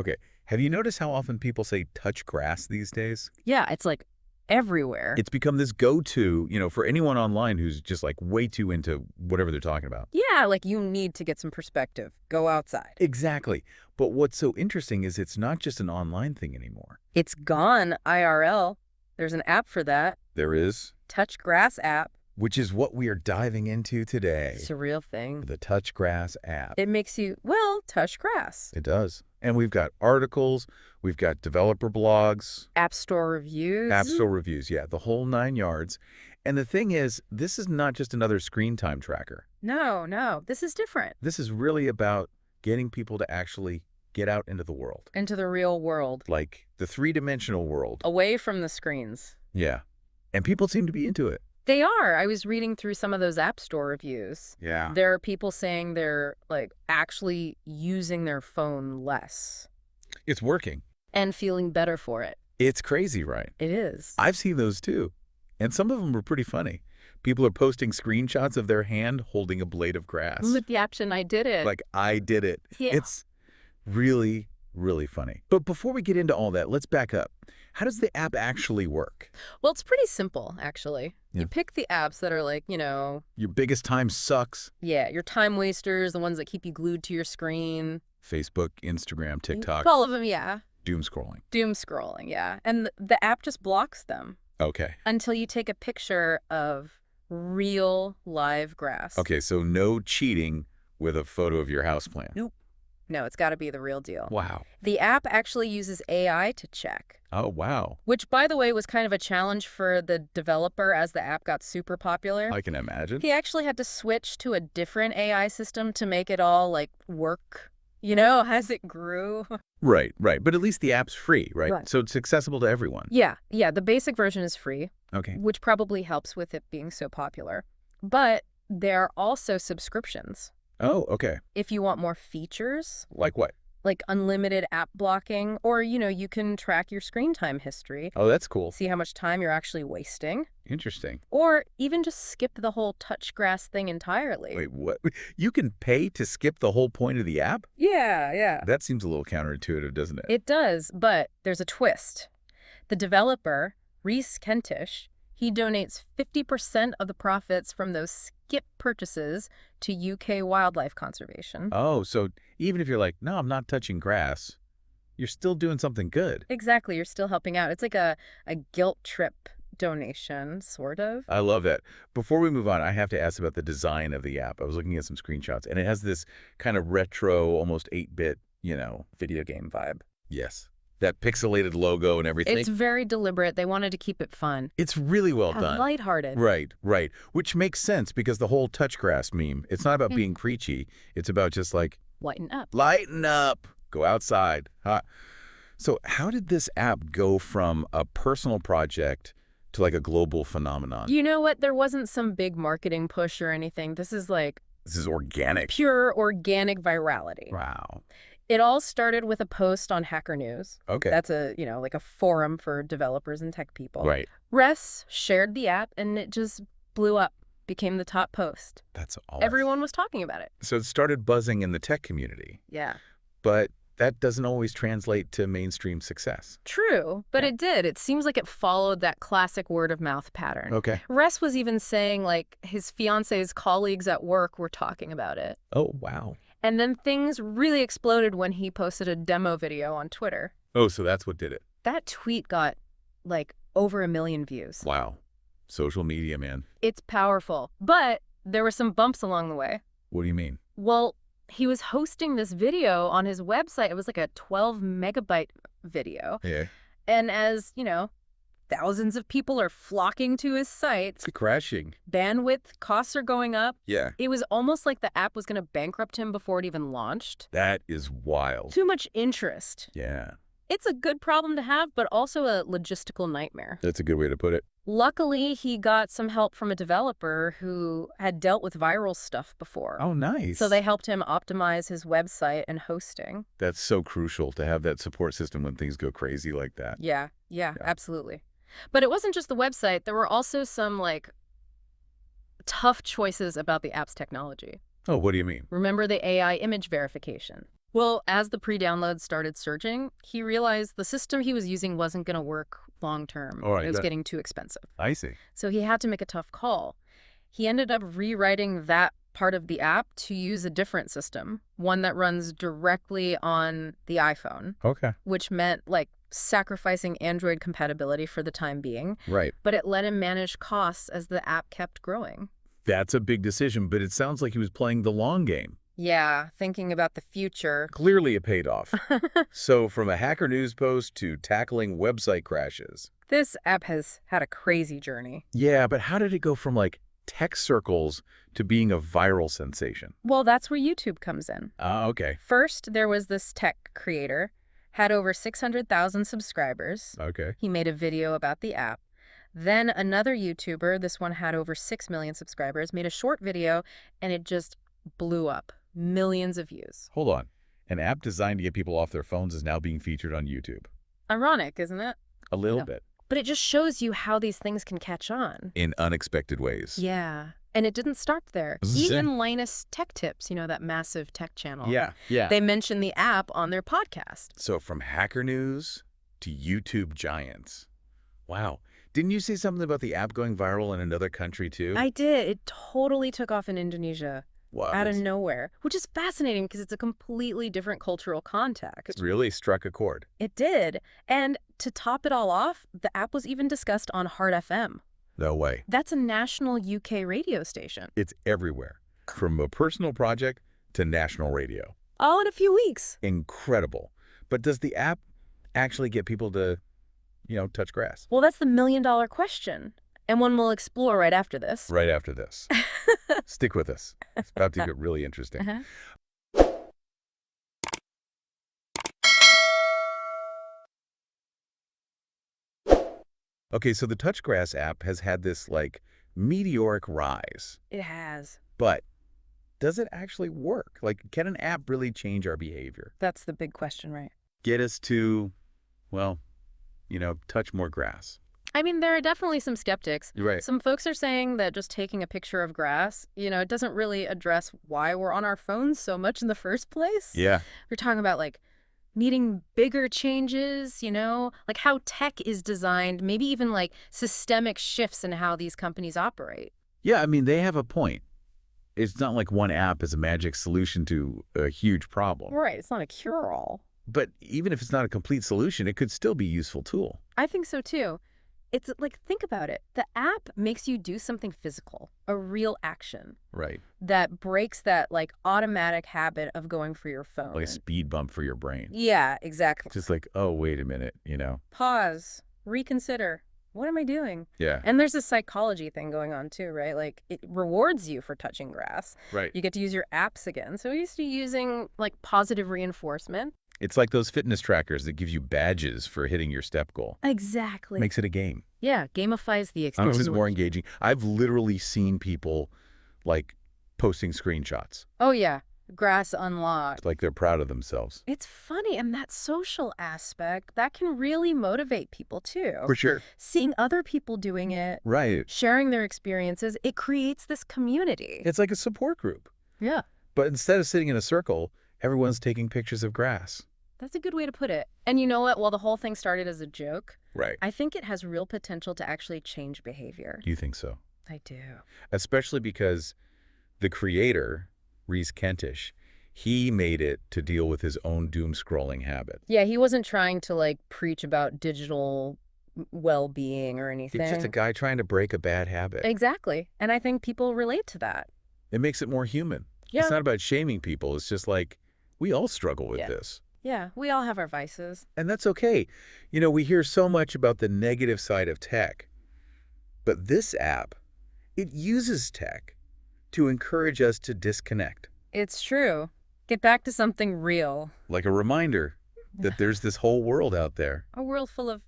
Okay. Have you noticed how often people say touch grass these days? Yeah, it's like everywhere. It's become this go-to, for anyone online who's just like way too into whatever they're talking about. Yeah, like you need to get some perspective. Go outside. Exactly. But what's so interesting is it's not just an online thing anymore. It's gone IRL. There's an app for that. There is, Touch Grass app. which is what we are diving into today. It's a real thing. The Touch Grass app. It makes you, well, touch grass. It does. And we've got articles, we've got developer blogs, App Store reviews. App Store reviews, yeah, the whole 9 yards. And the thing is, this is not just another screen time tracker. No, this is different. This is really about getting people to actually get out into the world. Into the real world. Like the three-dimensional world. Away from the screens. Yeah. And people seem to be into it. They are. I was reading through some of those App Store reviews. Yeah. There are people saying they're like actually using their phone less It's working. and feeling better for it. It's crazy, right? It is. I've seen those too. And some of them were pretty funny. People are posting screenshots of their hand holding a blade of grass. With the action, I did it. Like, I did it. Yeah. It's really, really funny. But before we get into all that, let's back up. How does the app actually work? Well, it's pretty simple, actually. Yeah. You pick the apps that are like, Your biggest time sucks. yeah, your time wasters, the ones that keep you glued to your screen. Facebook, Instagram, TikTok, All of them, yeah. doom scrolling. Doom scrolling, yeah. And the app just blocks them Okay. until you take a picture of real live grass. Okay, so no cheating with a photo of your houseplant. Nope. No, it's got to be the real deal. Wow. The app actually uses AI to check, Oh, wow. which, by the way, was kind of a challenge for the developer as the app got super popular. I can imagine. He actually had to switch to a different AI system to make it all, like, work, as it grew. Right. But at least the app's free, right? Right. So it's accessible to everyone. Yeah, the basic version is free, Okay. which probably helps with it being so popular. But there are also subscriptions. Oh, okay. If you want more features, Like what? like unlimited app blocking, or, you can track your screen time history, Oh, that's cool. see how much time you're actually wasting, Interesting. or even just skip the whole touch grass thing entirely. Wait, what? You can pay to skip the whole point of the app? Yeah. That seems a little counterintuitive, doesn't it? It does, but there's a twist. The developer, Rhys Kentish, he donates 50% of the profits from those skip purchases to UK wildlife conservation. Oh, so even if you're like, no, I'm not touching grass, you're still doing something good. Exactly, you're still helping out. It's like a guilt trip donation, sort of. I love that. Before we move on, I have to ask about the design of the app. I was looking at some screenshots, and it has this kind of retro, almost 8-bit, Video game vibe. yes, that pixelated logo and everything. It's very deliberate. They wanted to keep it fun. It's really well done. Lighthearted. Right. Which makes sense because the whole touch grass meme, it's not about being preachy. It's about just like, Lighten up. lighten up, go outside. So how did this app go from a personal project to like a global phenomenon? You know what? There wasn't some big marketing push or anything. This is like This is organic. pure organic virality. Wow. It all started with a post on Hacker News. Okay. That's like a forum for developers and tech people. Right. Rhys shared the app and it just blew up, became the top post. That's all. Everyone was talking about it. So it started buzzing in the tech community, Yeah. but that doesn't always translate to mainstream success. True, but Yeah. it did. It seems like it followed that classic word of mouth pattern. Okay. Rhys was even saying like his fiance's colleagues at work were talking about it. Oh, wow. And then things really exploded when he posted a demo video on Twitter. Oh, so that's what did it. That tweet got like over 1 million views. Wow. Social media, man. It's powerful, but there were some bumps along the way. What do you mean? Well, he was hosting this video on his website. It was like a 12 megabyte video. Yeah. And as, thousands of people are flocking to his sites, It's crashing. bandwidth costs are going up. Yeah. It was almost like the app was going to bankrupt him before it even launched. That is wild. Too much interest. Yeah. It's a good problem to have, but also a logistical nightmare. That's a good way to put it. Luckily, he got some help from a developer who had dealt with viral stuff before. Oh, nice. So they helped him optimize his website and hosting. That's so crucial to have that support system when things go crazy like that. Yeah, absolutely. But it wasn't just the website. There were also some, tough choices about the app's technology. Oh, what do you mean? Remember the AI image verification? Well, as the pre-downloads started surging, he realized the system he was using wasn't going to work long term. All It right, was good. getting too expensive. I see. So he had to make a tough call. He ended up rewriting that part of the app to use a different system, one that runs directly on the iPhone, Okay. which meant like sacrificing Android compatibility for the time being, Right. but it let him manage costs as the app kept growing. That's a big decision, but it sounds like he was playing the long game. Yeah, thinking about the future. Clearly it paid off. So from a Hacker News post to tackling website crashes. This app has had a crazy journey. Yeah, but how did it go from like tech circles to being a viral sensation? Well, that's where YouTube comes in. Ah, okay. First, there was this tech creator, had over 600,000 subscribers. Okay. He made a video about the app. Then another YouTuber, this one had over 6 million subscribers, made a short video, and it just blew up. Millions of views. Hold on. An app designed to get people off their phones is now being featured on YouTube. Ironic, isn't it? A little No. bit. But it just shows you how these things can catch on. In unexpected ways. Yeah. And it didn't start there. Even Linus Tech Tips, that massive tech channel. Yeah. They mentioned the app on their podcast. So from Hacker News to YouTube giants. Wow. Didn't you say something about the app going viral in another country too? I did. It totally took off in Indonesia. Wow. Out of nowhere, which is fascinating because it's a completely different cultural context. It really struck a chord. It did. And to top it all off, the app was even discussed on Heart FM. No way. That's a national UK radio station. It's everywhere. From a personal project to national radio. All in a few weeks. Incredible. But does the app actually get people to, touch grass? Well, that's the million-dollar question. And one we'll explore right after this. Right after this. Stick with us. It's about to get really interesting. Okay, so the Touchgrass app has had this, meteoric rise. It has. But does it actually work? Can an app really change our behavior? That's the big question, right? Get us to, touch more grass. I mean, there are definitely some skeptics. Right. Some folks are saying that just taking a picture of grass, it doesn't really address why we're on our phones so much in the first place. Yeah. We're talking about, needing bigger changes, like how tech is designed, maybe even, systemic shifts in how these companies operate. Yeah, I mean, they have a point. It's not like one app is a magic solution to a huge problem. Right. It's not a cure-all. But even if it's not a complete solution, it could still be a useful tool. I think so, too. It's think about it. The app makes you do something physical, a real action. Right. That breaks that, automatic habit of going for your phone. Like a speed bump for your brain. Yeah, exactly. Just oh, wait a minute, Pause. Reconsider. What am I doing? Yeah. And there's a psychology thing going on, too, right? It rewards you for touching grass. Right. You get to use your apps again. So used to using, positive reinforcement. It's like those fitness trackers that give you badges for hitting your step goal. Exactly. Makes it a game. Yeah, gamifies the I experience. don't know if it's more engaging. I've literally seen people, posting screenshots. Oh, yeah. Grass unlocked. Like they're proud of themselves. It's funny, and that social aspect, that can really motivate people, too. For sure. Seeing other people doing it, Right. sharing their experiences, it creates this community. It's like a support group. Yeah. But instead of sitting in a circle, everyone's taking pictures of grass. That's a good way to put it. And you know what? While the whole thing started as a joke, Right. I think it has real potential to actually change behavior. You think so? I do. Especially because the creator, Rhys Kentish, he made it to deal with his own doom scrolling habit. Yeah, he wasn't trying to, preach about digital well-being or anything. He's just a guy trying to break a bad habit. Exactly. And I think people relate to that. It makes it more human. Yeah. It's not about shaming people. It's just we all struggle with this. Yeah, we all have our vices. And that's okay. We hear so much about the negative side of tech. But this app, it uses tech to encourage us to disconnect. It's true. Get back to something real. Like a reminder that there's this whole world out there. A world full of,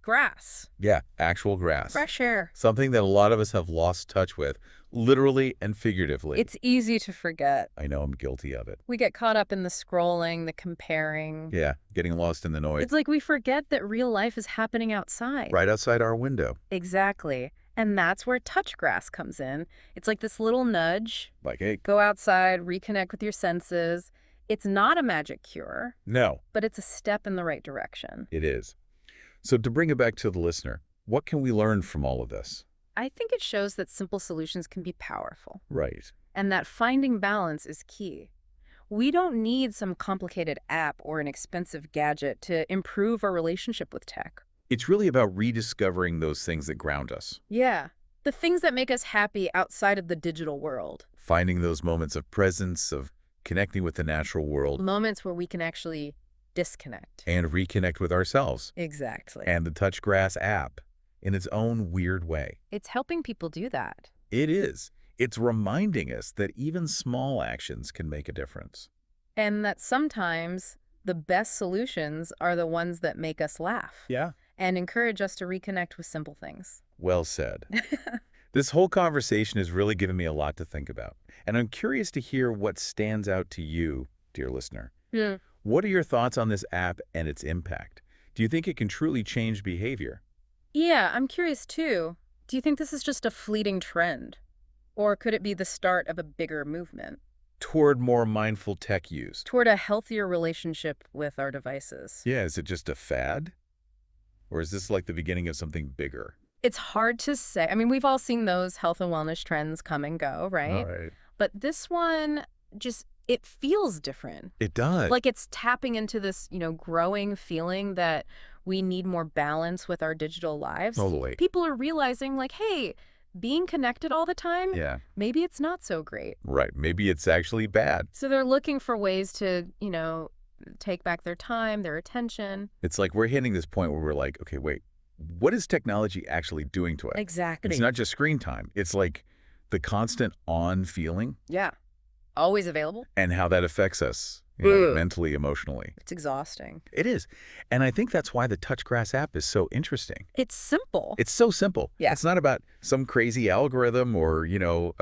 grass. Yeah, actual grass. Fresh air. Something that a lot of us have lost touch with, literally and figuratively. It's easy to forget. I know I'm guilty of it. We get caught up in the scrolling, the comparing. Yeah, getting lost in the noise. It's like we forget that real life is happening outside. Right outside our window. Exactly. And that's where touch grass comes in. It's like this little nudge. Hey. Go outside, reconnect with your senses. It's not a magic cure, No, but it's a step in the right direction. it is. So to bring it back to the listener, what can we learn from all of this? I think it shows that simple solutions can be powerful Right. and that finding balance is key. We don't need some complicated app or an expensive gadget to improve our relationship with tech. It's really about rediscovering those things that ground us, Yeah, the things that make us happy outside of the digital world. finding those moments of presence, of connecting with the natural world, Moments where we can actually disconnect. and reconnect with ourselves. Exactly. And the Touchgrass app, in its own weird way. It's helping people do that. It is. It's reminding us that even small actions can make a difference. And that sometimes the best solutions are the ones that make us laugh Yeah. and encourage us to reconnect with simple things. Well said. This whole conversation has really given me a lot to think about. And I'm curious to hear what stands out to you, dear listener. Yeah. What are your thoughts on this app and its impact? Do you think it can truly change behavior? Yeah, I'm curious too. Do you think this is just a fleeting trend? Or could it be the start of a bigger movement Toward more mindful tech use? toward a healthier relationship with our devices? Yeah, is it just a fad? Or is this like the beginning of something bigger? It's hard to say. I mean, we've all seen those health and wellness trends come and go, right? Right. But this one just, it feels different. It does. Like it's tapping into this, growing feeling that we need more balance with our digital lives. Totally. People are realizing like, hey, being connected all the time, Yeah. maybe it's not so great. Right. Maybe it's actually bad. So they're looking for ways to, take back their time, their attention. It's like we're hitting this point where we're like, okay, wait, what is technology actually doing to us? Exactly. It's not just screen time. It's like the constant on feeling Yeah. Always available. and how that affects us mentally, emotionally. It's exhausting. It is. And I think that's why the Touchgrass app is so interesting. It's simple. It's so simple. Yeah. It's not about some crazy algorithm or,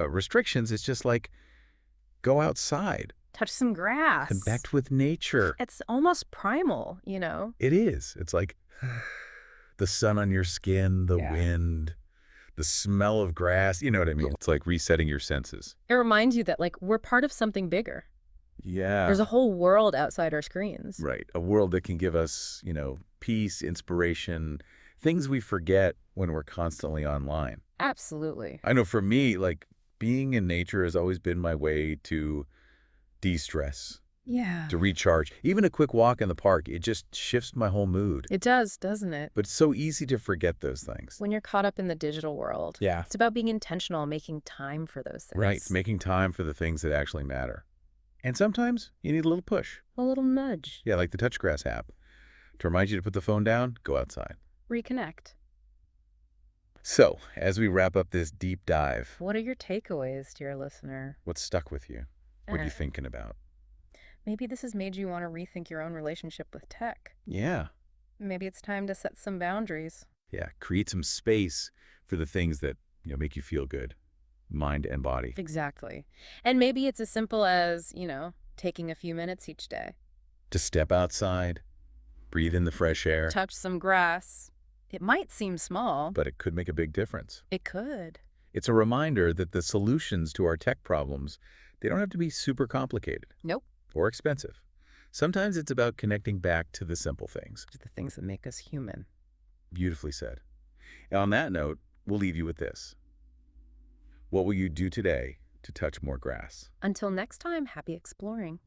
restrictions. It's just like go outside, Touch some grass. connect with nature. It's almost primal, It is. It's like the sun on your skin, the Yeah. wind, the smell of grass. You know what I mean? It's like resetting your senses. It reminds you that, like, we're part of something bigger. Yeah. There's a whole world outside our screens. Right. A world that can give us, peace, inspiration, things we forget when we're constantly online. Absolutely. I know for me, like, being in nature has always been my way to de-stress, Yeah. to recharge. Even a quick walk in the park, it just shifts my whole mood. It does, doesn't it? But it's so easy to forget those things. When you're caught up in the digital world. Yeah. It's about being intentional, making time for those things. Right. Making time for the things that actually matter. And sometimes you need a little push. A little nudge. Yeah, like the Touchgrass app. To remind you to put the phone down, go outside. Reconnect. So, as we wrap up this deep dive, What are your takeaways, dear listener? what's stuck with you? What are you thinking about? Maybe this has made you want to rethink your own relationship with tech. Yeah. Maybe it's time to set some boundaries. Yeah. Create some space for the things that, make you feel good, mind and body. Exactly. And maybe it's as simple as, taking a few minutes each day. To step outside, breathe in the fresh air, Touch some grass. It might seem small. but it could make a big difference. It could. It's a reminder that the solutions to our tech problems, they don't have to be super complicated. Nope. Or expensive. Sometimes it's about connecting back to the simple things. Just the things that make us human. Beautifully said. And on that note, we'll leave you with this. What will you do today to touch more grass? Until next time, happy exploring.